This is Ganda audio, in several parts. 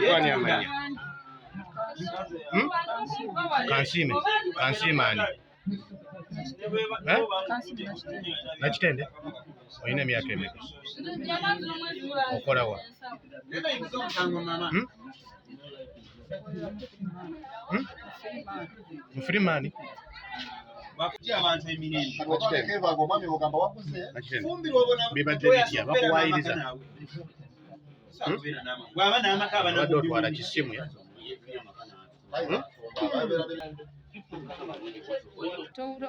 Kwani amanya. Kansimani. Nakitende? Oyina emyaka emeka? Okola wa? Mufirimani? Bibadde bitya bakuwaayiriza? Obadde otwala kisimu ya?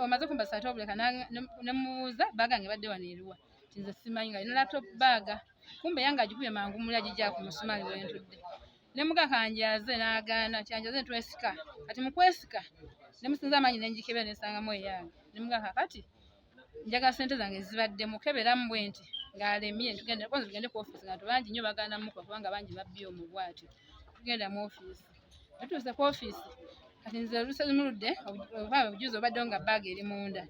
Omaze kumbasa atobuleka nemubuuza baaga nga ebadde wano eriwa nze simanyi nga alina laptop baaga kumbe yange agikubye mangu muli agijja ku musumaali wentudde nemuga kanjaze n'agaana kyanjaze netwesika kati mukwesika nemusinza amaanyi nenjikebera nesangamu eyange nemuga kakati njaga sente zange zibadde mukeberamu bwenti ng'alemye tugende ku office nga tubangi nnyo bagaana mukuba kubanga bangi babbi omubwati tugenda mu office tutuuse ku office kati nze lusemuludde obujuzi obaddewo nga baaga eri munda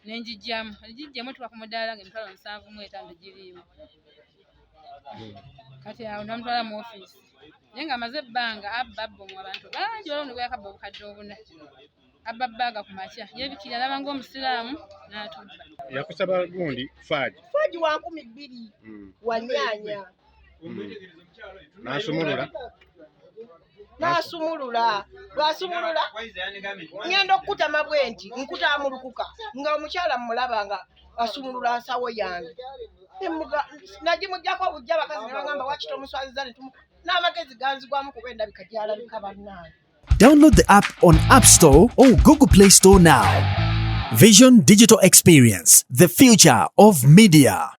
nenjijjamu agijjemu tuka ku mudaala nga emitwalo 7.5 giriimu kati awo namutwala mu office naye nga amaze ebbanga abba mu abantu bangi olwo nebweyakabba obukadde obuna abba baaga ku makya yeebikira alabanga omusiraamu n'atubba. Yakusaba gundi faaji wa 200 wa nyaanya n'asumulula lwasumulula ngenda okukutama bwenti nkutamulukuka nga omukyala mmulaba nga asumulula nsawo yange nagimugyako obujja abakazi ne bagamba wakita omuswaziza n'amagezi ganzigwamu kuba endabika gyalabika bannaawe. Download the app on App Store or Google Play Store now. Vision Digital Experience, the future of media.